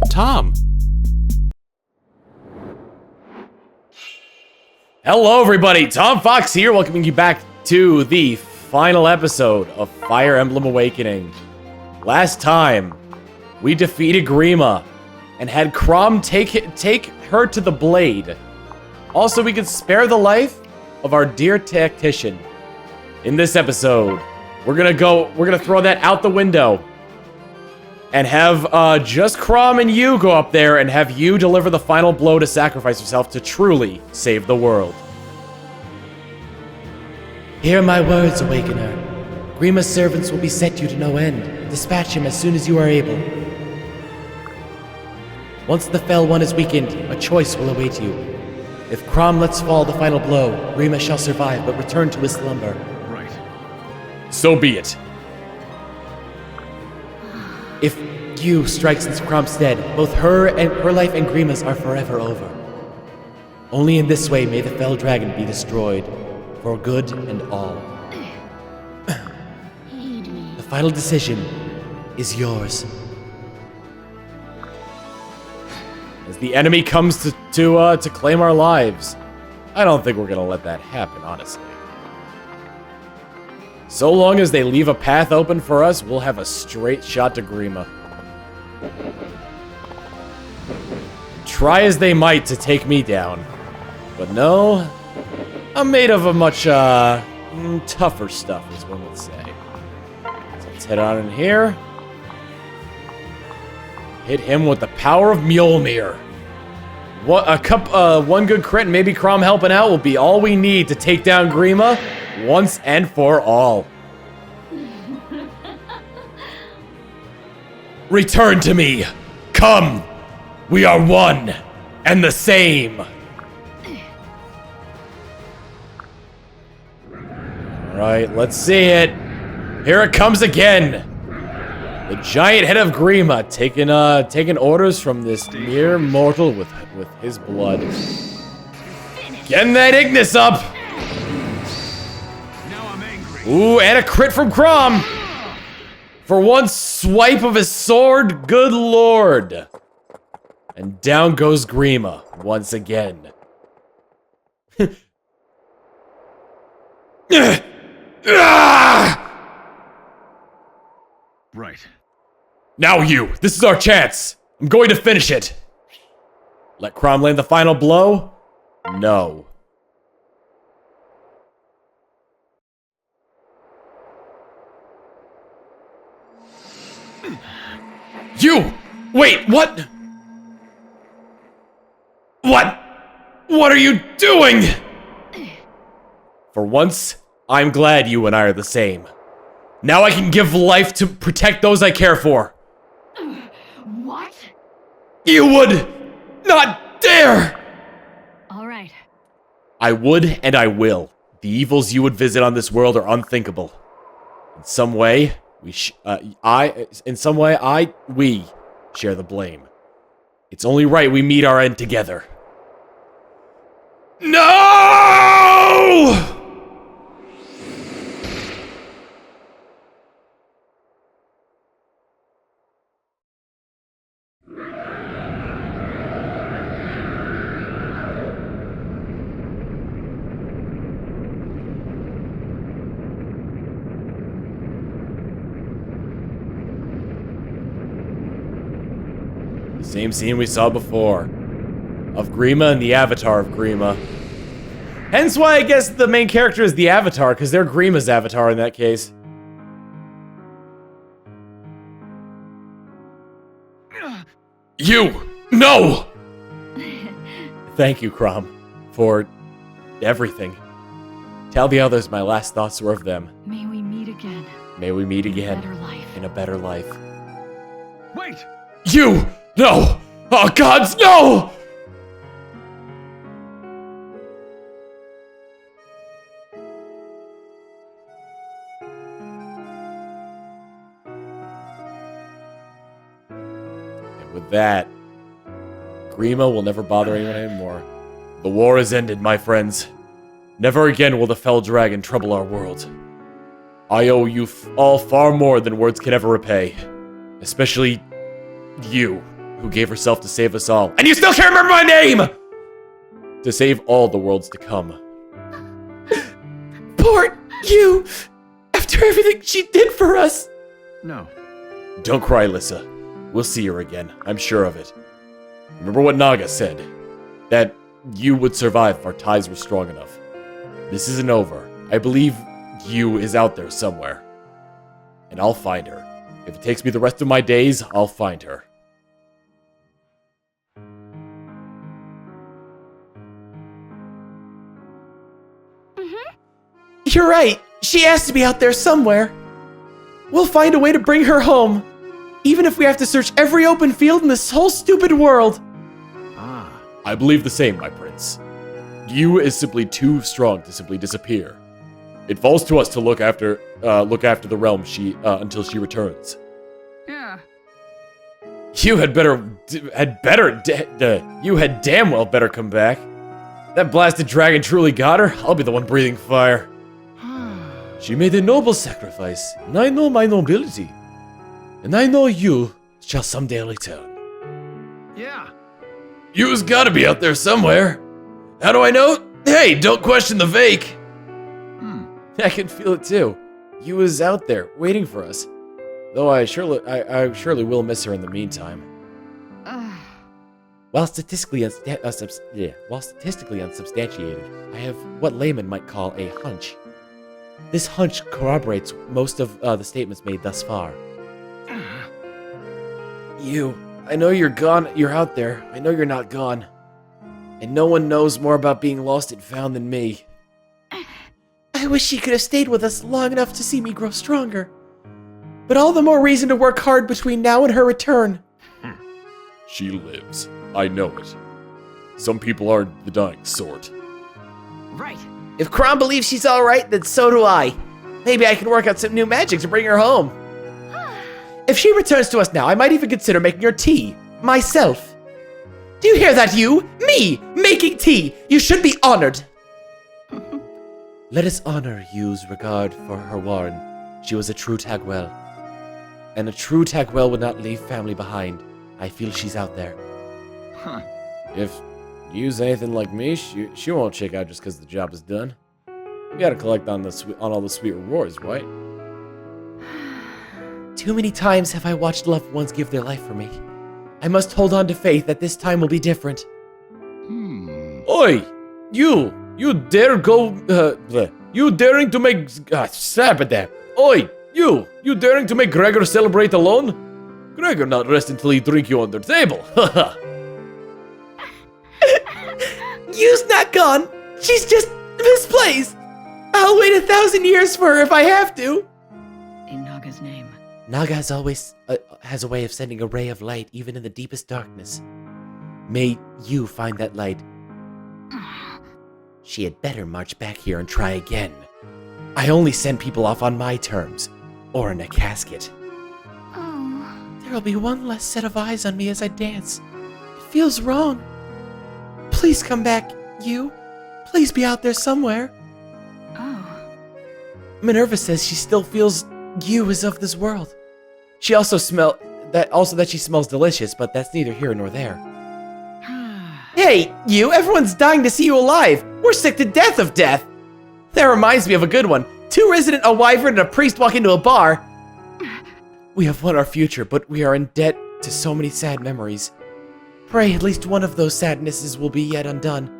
Tom. Hello, everybody. Tom Fox here, welcoming you back to the final episode of Fire Emblem Awakening. Last time, we defeated Grima and had Chrom take her to the blade. Also, we could spare the life of our dear tactician. In this episode, we're gonna throw that out the window and have just Chrom and you go up there and have you deliver the final blow to sacrifice yourself to truly save the world. Hear my words, Awakener. Grima's servants will beset you to no end. Dispatch him as soon as you are able. Once the fell one is weakened, a choice will await you. If Chrom lets fall the final blow, Grima shall survive but return to his slumber. Right. So be it. If you strikes into Chrom's stead, both her life and Grima's are forever over. Only in this way may the fell dragon be destroyed, for good and all. The final decision is yours. As the enemy comes to claim our lives, I don't think we're gonna let that happen, honestly. So long as they leave a path open for us, we'll have a straight shot to Grima. Try as they might to take me down. But no, I'm made of a much tougher stuff, as one would say. So let's head on in here. Hit him with the power of Mjolnir. One good crit and maybe Chrom helping out will be all we need to take down Grima once and for all. Return to me. Come. We are one and the same. Alright, let's see it. Here it comes again. The giant head of Grima taking orders from this mere mortal with his blood. Getting that Ignis up. Ooh, and a crit from Chrom. For one swipe of his sword, good lord. And down goes Grima once again. Right. Now you! This is our chance! I'm going to finish it! Let Chrom land the final blow? No. You! Wait, what? What? What are you doing? For once, I'm glad you and I are the same. Now I can give life to protect those I care for. What? You would not dare! Alright. I would and I will. The evils you would visit on this world are unthinkable. In some way, we share the blame. It's only right we meet our end together. No! Same scene we saw before. Of Grima and the avatar of Grima. Hence why I guess the main character is the avatar, because they're Grima's avatar in that case. You! No! Thank you, Chrom, for everything. Tell the others my last thoughts were of them. May we meet again. May we meet again. Better life. In a better life. Wait! You! No! Oh, gods, no! And with that, Grima will never bother anyone anymore. The war is ended, my friends. Never again will the fell dragon trouble our world. I owe you all far more than words can ever repay. Especially you, who gave herself to save us all. And you still can't remember my name! To save all the worlds to come. Poor you! After everything she did for us! No. Don't cry, Lissa. We'll see her again, I'm sure of it. Remember what Naga said, that you would survive if our ties were strong enough. This isn't over. I believe you is out there somewhere. And I'll find her. If it takes me the rest of my days, I'll find her. You're right. She has to be out there somewhere. We'll find a way to bring her home. Even if we have to search every open field in this whole stupid world. Ah. I believe the same, my prince. You is simply too strong to simply disappear. It falls to us to look after the realm until she returns. Yeah. You had damn well better come back. That blasted dragon truly got her. I'll be the one breathing fire. She made a noble sacrifice, and I know my nobility. And I know you shall someday return. Yeah. You's gotta be out there somewhere. How do I know? Hey, don't question the fake. I can feel it too. You was out there, waiting for us. Though I surely will miss her in the meantime. While statistically unsubstantiated, I have what laymen might call a hunch. This hunch corroborates most of the statements made thus far. I know you're gone. You're out there. I know you're not gone. And no one knows more about being lost and found than me. I wish she could have stayed with us long enough to see me grow stronger. But all the more reason to work hard between now and her return. She lives. I know it. Some people aren't the dying sort. Right. If Kron believes she's alright, then so do I. Maybe I can work out some new magic to bring her home. If she returns to us now, I might even consider making her tea. Myself. Do you hear that, you? Me! Making tea! You should be honored! Let us honor Yu's regard for her Warren. She was a true Tagwell. And a true Tagwell would not leave family behind. I feel she's out there. Huh. If Yu's anything like me, she won't check out just because the job is done. We gotta collect on all the sweet rewards, right? Too many times have I watched loved ones give their life for me. I must hold on to faith that this time will be different. Oi! You dare go, you daring to make, stop at that. Oi! You daring to make Gregor celebrate alone? Gregor not rest until he drink you on the table, haha. Yu's not gone. She's just misplaced. I'll wait 1,000 years for her if I have to. In Naga's name. Naga has always has a way of sending a ray of light even in the deepest darkness. May you find that light. She had better march back here and try again. I only send people off on my terms, or in a casket. There'll be one less set of eyes on me as I dance. It feels wrong. Please come back, you. Please be out there somewhere. Minerva says she still feels you is of this world. She also that she smells delicious, but that's neither here nor there. Hey, you! Everyone's dying to see you alive. We're sick to death of death. That reminds me of a good one. 2 resident, a wyvern, and a priest walk into a bar. We have won our future, but we are in debt to so many sad memories. Pray at least one of those sadnesses will be yet undone.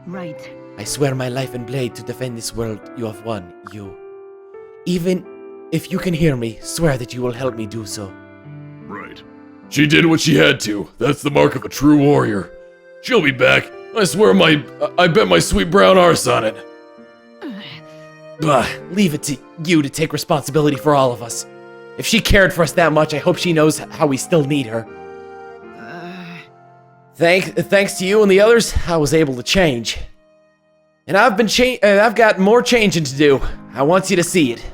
Right. I swear my life and blade to defend this world you have won, you. Even if you can hear me, swear that you will help me do so. Right. She did what she had to. That's the mark of a true warrior. She'll be back. I swear I bet my sweet brown arse on it. Leave it to you to take responsibility for all of us. If she cared for us that much, I hope she knows how we still need her. Thanks to you and the others, I was able to change. And I've got more changing to do. I want you to see it.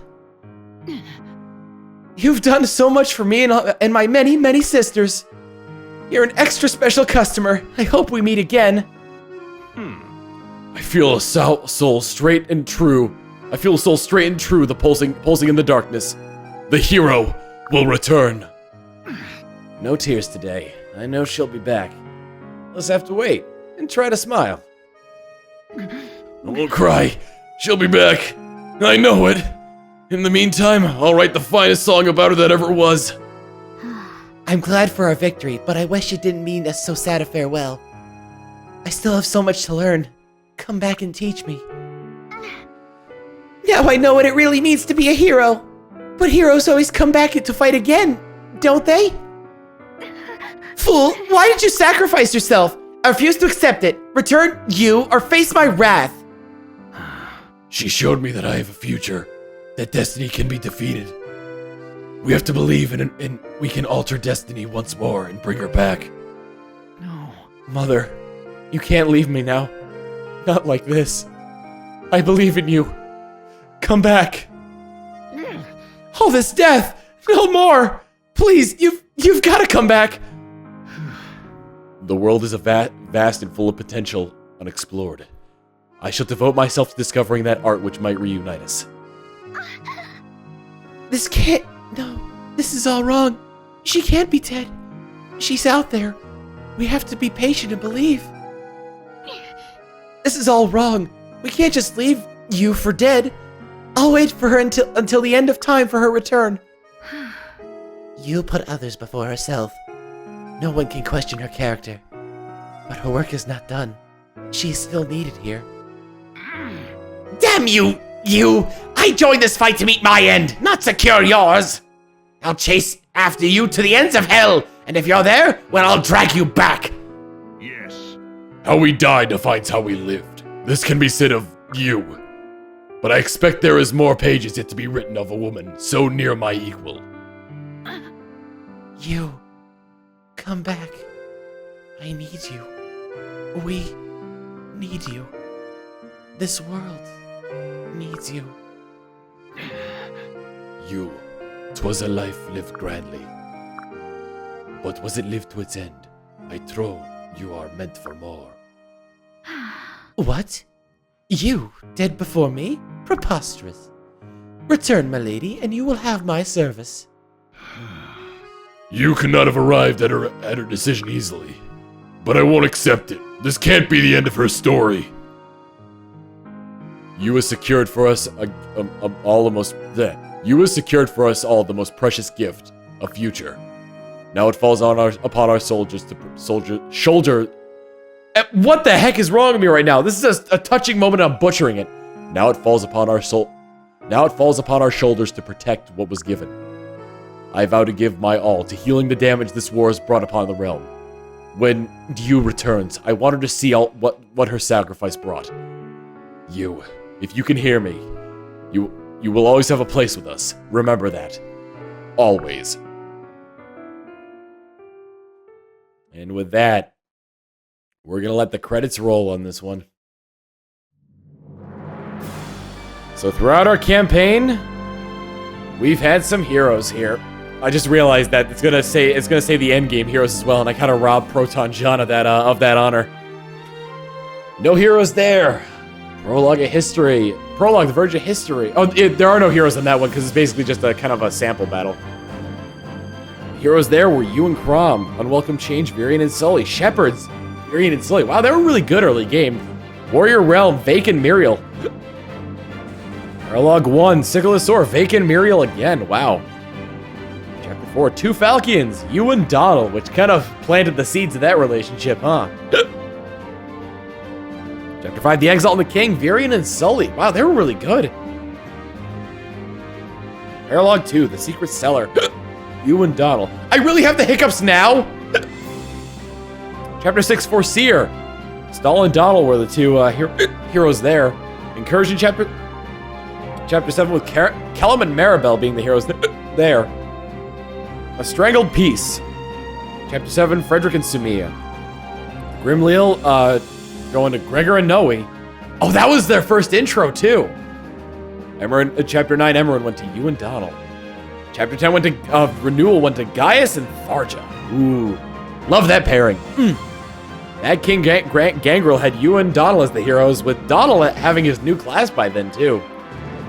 You've done so much for me and my many, many sisters. You're an extra special customer. I hope we meet again. I feel a soul straight and true. I feel a soul straight and true, the pulsing in the darkness. The hero will return. No tears today. I know she'll be back. Let's have to wait and try to smile. I won't cry. She'll be back. I know it. In the meantime, I'll write the finest song about her that ever was. I'm glad for our victory, but I wish it didn't mean us so sad a farewell. I still have so much to learn. Come back and teach me. Now I know what it really means to be a hero. But heroes always come back to fight again, don't they? Fool, why did you sacrifice yourself? I refuse to accept it. Return you or face my wrath. She showed me that I have a future, that destiny can be defeated. We have to believe in we can alter destiny once more and bring her back. No. Mother, you can't leave me now. Not like this. I believe in you. Come back. All this death! No more! Please, you've got to come back! The world is a vast and full of potential unexplored. I shall devote myself to discovering that art which might reunite us. This can't... No, this is all wrong. She can't be dead. She's out there. We have to be patient and believe. This is all wrong. We can't just leave you for dead. I'll wait for her until the end of time for her return. You put others before herself. No one can question her character. But her work is not done. She is still needed here. Damn you! I joined this fight to meet my end, not secure yours! I'll chase after you to the ends of hell, and if you're there, well, I'll drag you back! Yes. How we died defines how we lived. This can be said of you. But I expect there is more pages yet to be written of a woman so near my equal. You. Come back. I need you. We need you. This world needs you. You. 'Twas a life lived grandly. But was it lived to its end? I trow you are meant for more. What? You, dead before me? Preposterous. Return, my lady, and you will have my service. You could not have arrived at her decision easily. But I won't accept it. This can't be the end of her story. You have secured for us You have secured for us all the most precious gift, a future. Now it falls upon our soldiers to shoulder. What the heck is wrong with me right now? This is a touching moment. I'm butchering it. Now it falls upon our shoulders to protect what was given. I vow to give my all to healing the damage this war has brought upon the realm. When Yu returns, I want her to see what her sacrifice brought. You, if you can hear me, you will always have a place with us. Remember that. Always. And with that, we're gonna let the credits roll on this one. So throughout our campaign, we've had some heroes here. I just realized that it's gonna say the end game heroes as well, and I kind of robbed Proton John of that honor. No heroes there. Prologue of history. Prologue, the Verge of History. Oh, there are no heroes in that one because it's basically just a kind of a sample battle. Heroes there were you and Crom, Unwelcome Change, Virion and Sully, Shepherds, Virion and Sully. Wow, they were really good early game. Warrior Realm, Vake and Muriel. Prologue 1, Sicklesaur, Vake and Muriel again. Wow. Chapter 4, Two Falcons, you and Donald, which kind of planted the seeds of that relationship, huh? Chapter 5, The Exalt and the King, Virion and Sully. Wow, they were really good. Prologue 2, The Secret Cellar, you and Donald. I really have the hiccups now? Chapter 6, Foreseer. Stahl and Donald were the two heroes there. Incursion Chapter 7 with Kellum and Maribel being the heroes there. A Strangled Peace. Chapter 7, Frederick and Sumia. Grimleal, going to Gregor and Noe. Oh, that was their first intro, too. Chapter 9, Emerald went to you and Donald. Chapter 10 went to, Renewal went to Gaius and Tharja. Ooh, love that pairing. Mad King Gangrel had you and Donald as the heroes, with Donald having his new class by then, too.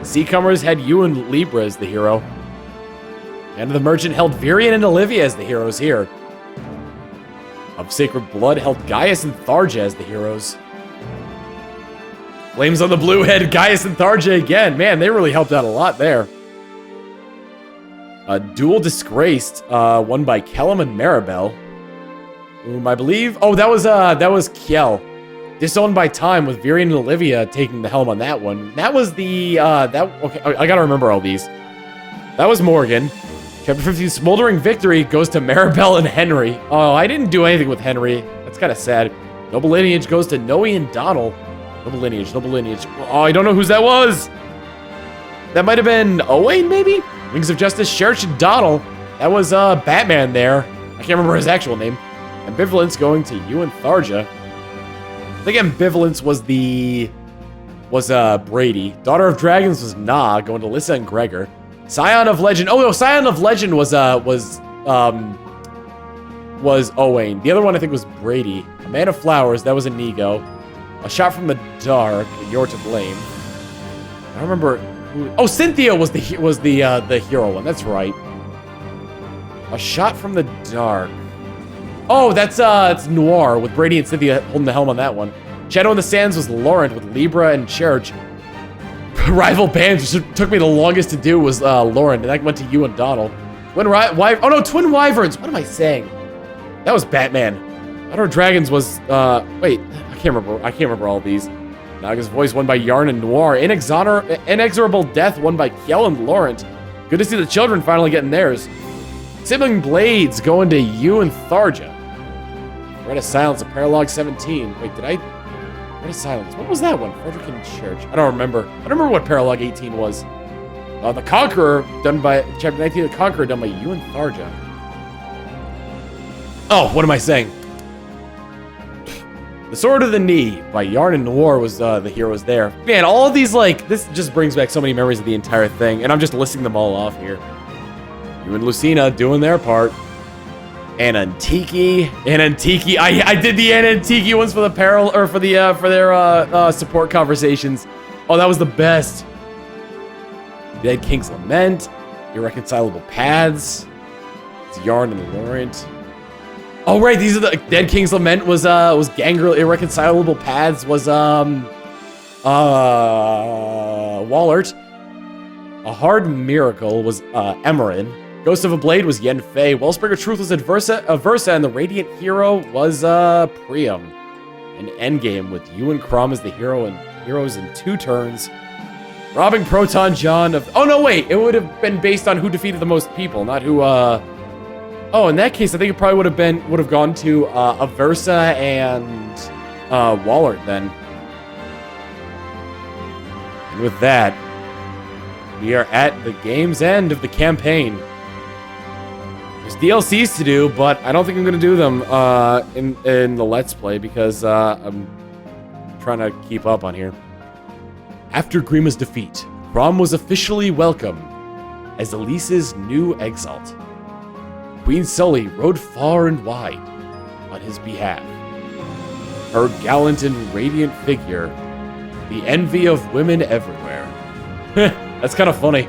The Seacomers had you and Libra as the hero. And the Merchant held Virion and Olivia as the heroes here. of sacred blood held Gaius and Tharja as the heroes. Flames on the blue head, Gaius and Tharja again. Man, they really helped out a lot there. Duel Disgraced, won by Kellum and Maribel. Whom I believe... Oh, that was Kiel. Disowned by Time, with Virian and Olivia taking the helm on that one. That was the... Okay, I gotta remember all these. That was Morgan. Chapter 15, Smoldering Victory goes to Maribel and Henry. Oh, I didn't do anything with Henry. That's kind of sad. Noble Lineage goes to Noe and Donald. Noble Lineage, Noble Lineage. Oh, I don't know whose that was. That might have been Owain, maybe? Wings of Justice, Sherich and Donald. That was Batman there. I can't remember his actual name. Ambivalence going to you and Tharja. I think Ambivalence was Brady. Daughter of Dragons was Na, going to Lissa and Gregor. Scion of Legend. Oh no, Scion of Legend was Owain. The other one I think was Brady. A Man of Flowers, that was Inigo. A Shot from the Dark, You're to Blame. I don't remember who. Oh, Cynthia was the hero one. That's right. A Shot from the Dark. Oh, it's Noir with Brady and Cynthia holding the helm on that one. Shadow in the Sands was Laurent with Libra and Cherich. Rival bands, which took me the longest to do, was Laurent, and that went to you and Donald. Twin Wyverns. What am I saying? That was Batman. Daughter of Dragons was wait, I can't remember all these. Naga's Voice won by Yarn and Noir. Inexorable Death won by Kiel and Laurent. Good to see the children finally getting theirs. Sibling Blades going to you and Tharja. Red of Silence, a Paralog 17. Wait, did I? Red of Silence. What was that one? Frederick and Church. I don't remember. I don't remember what Paralog 18 was. The Conqueror, done by Chapter 19. The Conqueror, done by you and Tharja. Oh, what am I saying? The Sword of the Knee by Yarn and Noir was the heroes there. Man, all of these, like, this just brings back so many memories of the entire thing, and I'm just listing them all off here. You and Lucina doing their part. Anantiki. I did the Anantiki ones for the for their support conversations. Oh, that was the best. Dead King's Lament. Irreconcilable Paths. It's Yarn and Laurent. Oh right, these are the Dead King's Lament was Gangrel. Irreconcilable Paths was Wallert. A Hard Miracle was Emerin. Ghost of a Blade was Yen Fei. Wellspring of Truth was Aversa, and the Radiant Hero was Priam. An Endgame with you and Crum as the heroes in 2 turns. Robbing Proton John of... Oh no, wait! It would have been based on who defeated the most people, not who Oh, in that case, I think it probably would have gone to Aversa and Wallert then. And with that, we are at the game's end of the campaign. There's DLCs to do, but I don't think I'm going to do them in the Let's Play because I'm trying to keep up on here. After Grima's defeat, Crom was officially welcomed as Elise's new exalt. Queen Sully rode far and wide on his behalf. Her gallant and radiant figure, the envy of women everywhere. That's kind of funny.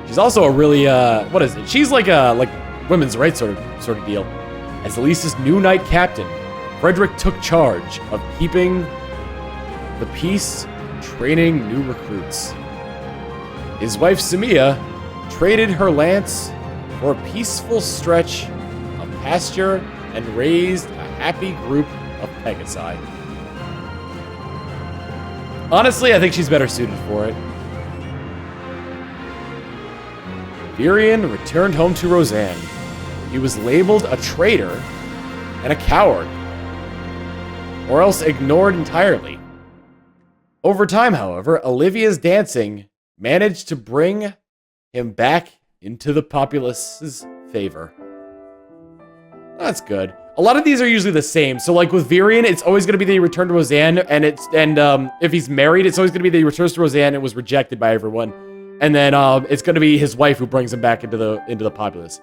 She's also a really, what is it? She's like a women's rights sort of deal. As Elise's new knight captain, Frederick took charge of keeping the peace, training new recruits. His wife Samia traded her lance for a peaceful stretch of pasture and raised a happy group of Pegasi. Honestly, I think she's better suited for it. Virian returned home to Roseanne. He was labeled a traitor and a coward, or else ignored entirely. Over time, however, Olivia's dancing managed to bring him back into the populace's favor. That's good. A lot of these are usually the same. So like with Virian, it's always going to be that he returned to Roseanne, and if he's married, it's always going to be that he returns to Roseanne and was rejected by everyone. And then it's going to be his wife who brings him back into the populace.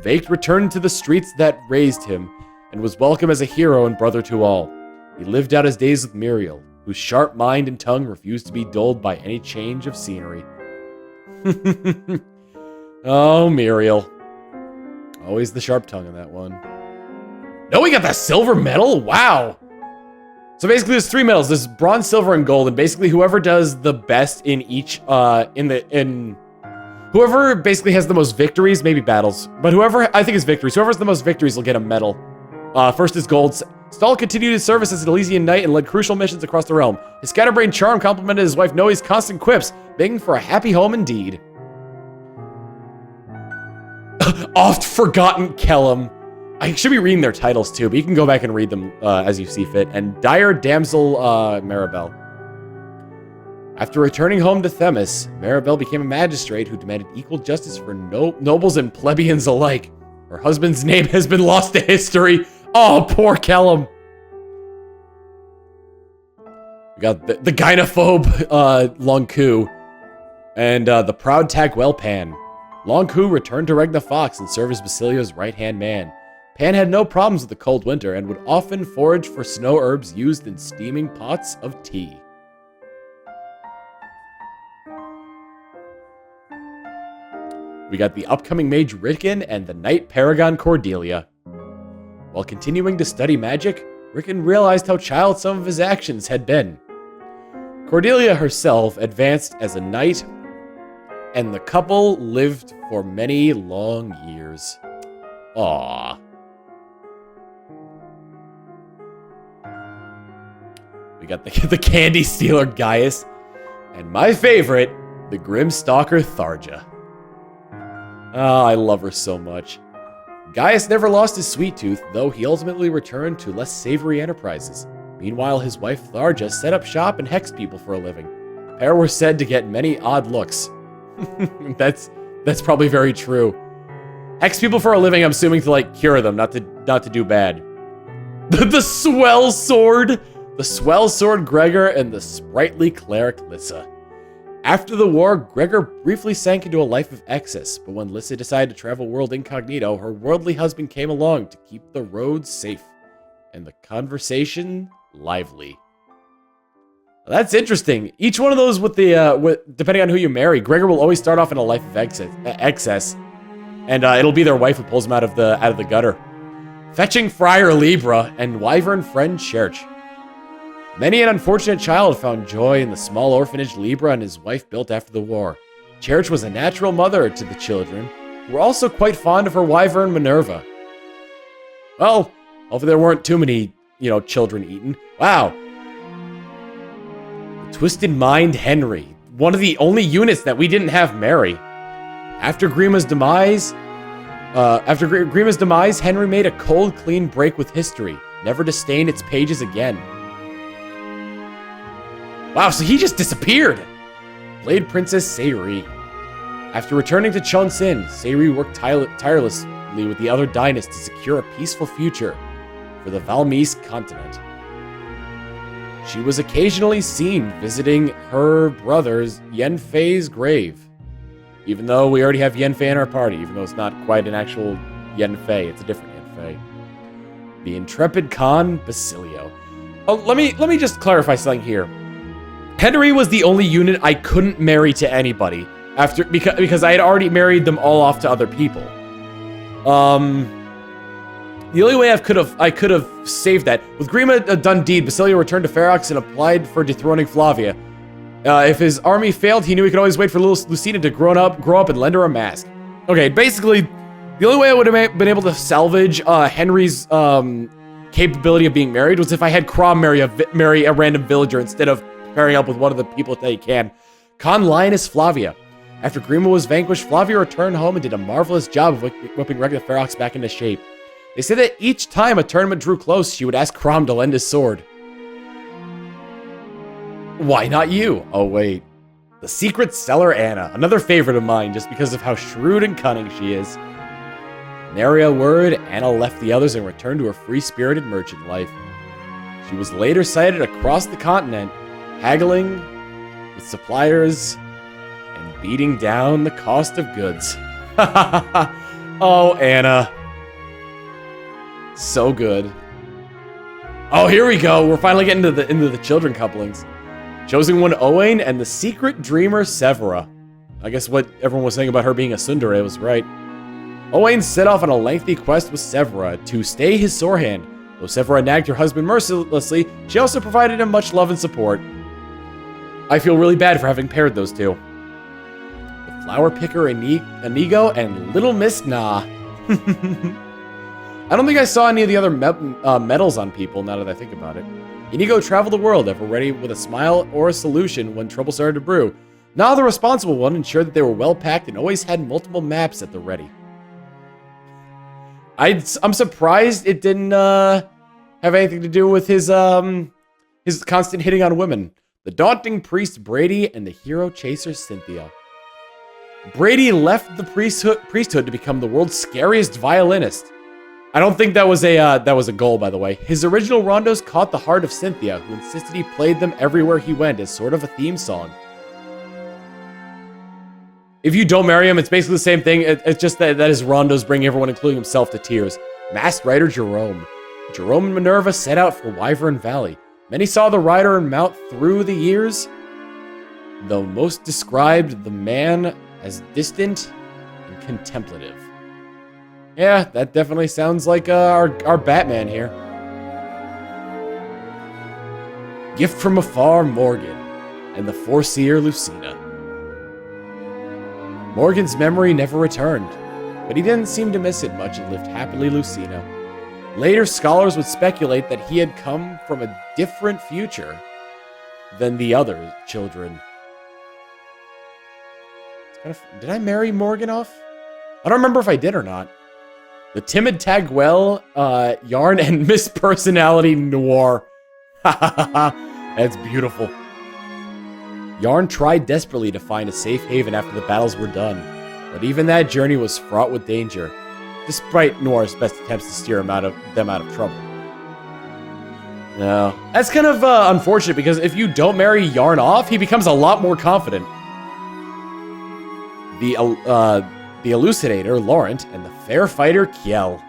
Vake returned to the streets that raised him and was welcome as a hero and brother to all. He lived out his days with Muriel, whose sharp mind and tongue refused to be dulled by any change of scenery. Oh, Muriel. Always the sharp tongue in that one. No, we got that silver medal? Wow. So basically there's 3 medals. There's bronze, silver, and gold, and basically whoever does the best in each, whoever basically has the most victories, maybe battles, but whoever, I think is victories, whoever has the most victories will get a medal. First is gold. Stahl continued his service as an Elysian knight and led crucial missions across the realm. His scatterbrained charm complemented his wife Noe's constant quips, making for a happy home indeed. Oft forgotten Kellum. I should be reading their titles too, but you can go back and read them as you see fit. And Dire Damsel Maribel. After returning home to Themis, Maribel became a magistrate who demanded equal justice for nobles and plebeians alike. Her husband's name has been lost to history. Oh, poor Kellum. We got the gynophobe Lon'qu and the proud Tagwell Pan. Lon'qu returned to Regna Fox and served as Basilio's right-hand man. Pan had no problems with the cold winter and would often forage for snow herbs used in steaming pots of tea. We got the upcoming mage Rickon and the knight paragon Cordelia. While continuing to study magic, Rickon realized how child some of his actions had been. Cordelia herself advanced as a knight, and the couple lived for many long years. Aww. We got the candy stealer Gaius, and my favorite, the grim stalker Tharja. Ah, I love her so much. Gaius never lost his sweet tooth, though he ultimately returned to less savory enterprises. Meanwhile, his wife Tharja set up shop and hexed people for a living. The pair were said to get many odd looks. That's probably very true. Hex people for a living, I'm assuming to like cure them, not to do bad. The swell sword! The swell sword Gregor and the sprightly cleric Lissa. After the war, Gregor briefly sank into a life of excess, but when Lissa decided to travel world incognito, her worldly husband came along to keep the roads safe and the conversation lively. Well, that's interesting. Each one of those with the depending on who you marry, Gregor will always start off in a life of excess, and it'll be their wife who pulls him out of the gutter. Fetching Friar Libra and wyvern friend Church. Many an unfortunate child found joy in the small orphanage Libra and his wife built after the war. Church was a natural mother to the children, who were also quite fond of her wyvern Minerva. Well, hopefully there weren't too many, children eaten. Wow. Twisted Mind Henry, one of the only units that we didn't have marry. After Grima's demise, Henry made a cold, clean break with history, never to stain its pages again. Wow, so he just disappeared! Blade Princess Sayri. After returning to Chonsin, Sayri worked tirelessly with the other dynasts to secure a peaceful future for the Valmise continent. She was occasionally seen visiting her brother's Yenfei's grave. Even though we already have Yenfei in our party, even though it's not quite an actual Yenfei, it's a different Yenfei. The intrepid Khan Basilio. Oh, let me just clarify something here. Henry was the only unit I couldn't marry to anybody because I had already married them all off to other people. The only way I could have saved that with Grima done deed, Basilio returned to Ferox and applied for dethroning Flavia. If his army failed, he knew he could always wait for little Lucina to grow up and lend her a mask. Okay, basically, the only way I would have been able to salvage Henry's capability of being married was if I had Crom marry a random villager instead of pairing up with one of the people that he can. Con Lioness Flavia. After Grima was vanquished, Flavia returned home and did a marvelous job of whipping Regna Ferox back into shape. They say that each time a tournament drew close, she would ask Crom to lend his sword. Why not you? Oh wait. The Secret Seller Anna, another favorite of mine just because of how shrewd and cunning she is. Nary a word, Anna left the others and returned to her free-spirited merchant life. She was later sighted across the continent, haggling with suppliers and beating down the cost of goods. Oh, Anna. So good. Oh, here we go. We're finally getting into the children couplings. Chosen One Owain and the Secret Dreamer Severa. I guess what everyone was saying about her being a tsundere was right. Owain set off on a lengthy quest with Severa to stay his sore hand. Though Severa nagged her husband mercilessly, she also provided him much love and support. I feel really bad for having paired those two. The flower picker Inigo and Little Miss Na. I don't think I saw any of the other medals on people, now that I think about it. Inigo traveled the world, ever ready with a smile or a solution when trouble started to brew. Na, the responsible one, ensured that they were well packed and always had multiple maps at the ready. I'm surprised it didn't have anything to do with his constant hitting on women. The daunting priest Brady and the hero chaser Cynthia. Brady left the priesthood to become the world's scariest violinist. I don't think that was a goal, by the way. His original rondos caught the heart of Cynthia, who insisted he played them everywhere he went as sort of a theme song. If you don't marry him, it's basically the same thing. It's just that his rondos bring everyone, including himself, to tears. Masked rider Jerome. Jerome and Minerva set out for Wyvern Valley. Many saw the rider and mount through the years, though most described the man as distant and contemplative. Yeah, that definitely sounds like our Batman here. Gift from afar, Morgan, and the Foreseer Lucina. Morgan's memory never returned, but he didn't seem to miss it much and lived happily Lucina. Later, scholars would speculate that he had come from a different future than the other children. Did I marry Morgan off? I don't remember if I did or not. The timid Taguel, Yarn, and Miss Personality Noir. That's beautiful. Yarn tried desperately to find a safe haven after the battles were done, but even that journey was fraught with danger, despite Noir's best attempts to steer them out of trouble. No, that's kind of unfortunate, because if you don't marry Yarn off, he becomes a lot more confident. The elucidator, Laurent, and the fair fighter, Kiel.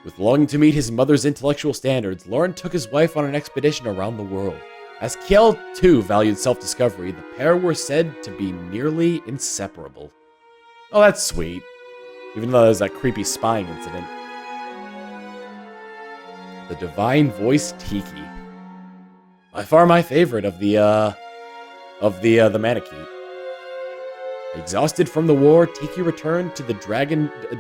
With longing to meet his mother's intellectual standards, Laurent took his wife on an expedition around the world. As Kiel, too, valued self-discovery, the pair were said to be nearly inseparable. Oh, that's sweet. Even though there's that creepy spying incident. The Divine Voice Tiki. By far my favorite of the Manakee. Exhausted from the war, Tiki returned to the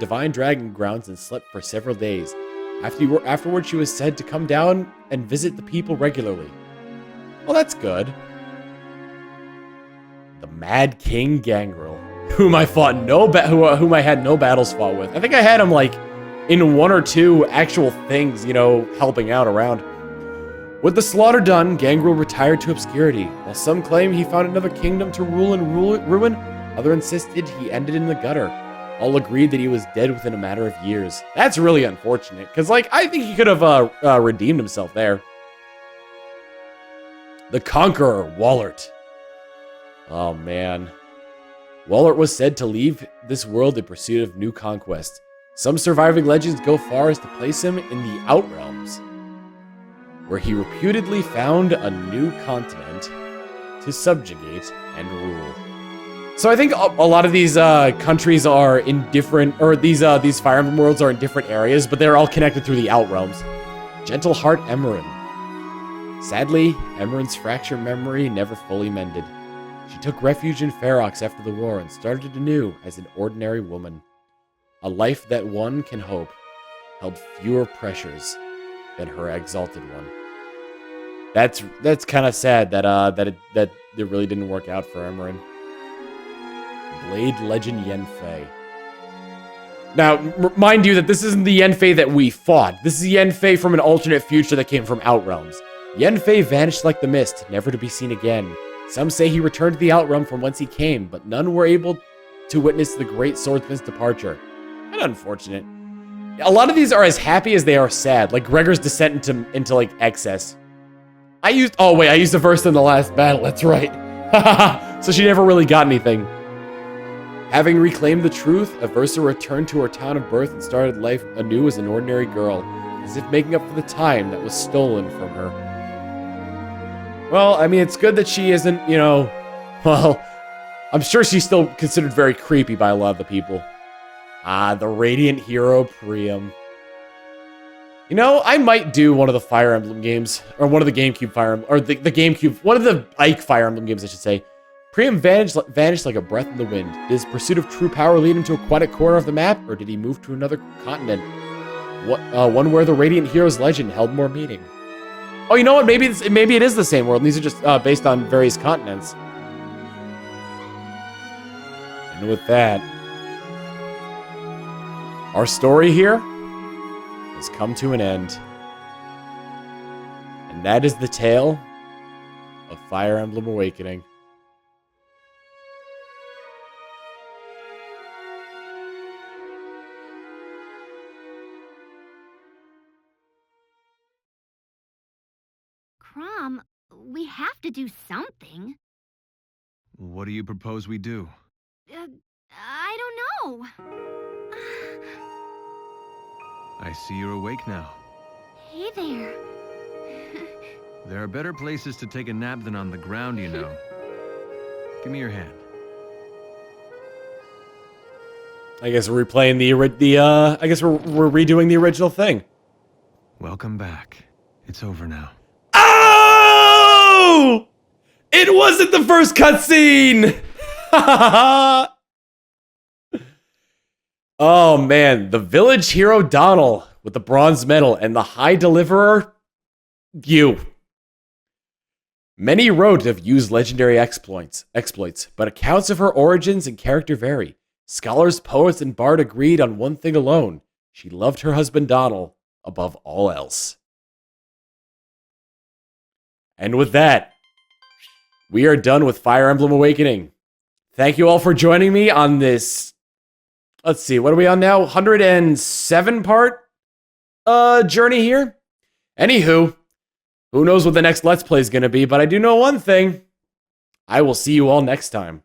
Divine Dragon grounds and slept for several days. Afterward, she was said to come down and visit the people regularly. Well, that's good. The Mad King Gangrel, whom I had no battles fought with. I think I had him like in one or two actual things, helping out around. With the slaughter done, Gangrel retired to obscurity. While some claim he found another kingdom to rule in ruin, others insisted he ended in the gutter. All agreed that he was dead within a matter of years. That's really unfortunate, because I think he could have redeemed himself there. The Conqueror, Wallert. Oh, man. Wallert was said to leave this world in pursuit of new conquest. Some surviving legends go far as to place him in the Outrealms, where he reputedly found a new continent to subjugate and rule. So I think a lot of these countries are in different, or these Fire Emblem worlds are in different areas, but they're all connected through the Outrealms. Gentle Heart Emerin. Sadly, Emeren's fractured memory never fully mended. She took refuge in Ferox after the war and started anew as an ordinary woman. A life that one can hope held fewer pressures than her exalted one. That's kind of sad that it really didn't work out for Emeren. Blade Legend Yenfei. Now, mind you that this isn't the Yenfei that we fought. This is Yenfei from an alternate future that came from Outrealms. Yenfei vanished like the mist, never to be seen again. Some say he returned to the Outrealm from whence he came, but none were able to witness the great swordsman's departure. And unfortunate. A lot of these are as happy as they are sad, like Gregor's descent into like excess. I used a verse in the last battle, that's right. So she never really got anything. Having reclaimed the truth, Aversa returned to her town of birth and started life anew as an ordinary girl, as if making up for the time that was stolen from her. Well, I mean, it's good that she isn't, I'm sure she's still considered very creepy by a lot of the people. Ah, the Radiant Hero Priam. You know, I might do one of the Fire Emblem games, or one of the GameCube Fire Emblem, or the GameCube, one of the Ike Fire Emblem games, I should say. Priam vanished like a breath in the wind. Did his pursuit of true power lead him to a quiet corner of the map, or did he move to another continent? One where the Radiant Hero's legend held more meaning. Oh, you know what? Maybe it is the same world, and these are just based on various continents. And with that, our story here has come to an end. And that is the tale of Fire Emblem Awakening. Crom, we have to do something. What do you propose we do? I don't know. I see you're awake now. Hey there. There are better places to take a nap than on the ground, you know. Give me your hand. I guess we're replaying I guess we're redoing the original thing. Welcome back. It's over now. Oh! It wasn't the first cutscene! Oh man, the village hero Donald with the bronze medal and the high deliverer, you. Many wrote of Yu's legendary exploits, but accounts of her origins and character vary. Scholars, poets, and bard agreed on one thing alone. She loved her husband Donald above all else. And with that, we are done with Fire Emblem Awakening. Thank you all for joining me on this, let's see, what are we on now? 107 part journey here? Anywho, who knows what the next Let's Play is going to be, but I do know one thing. I will see you all next time.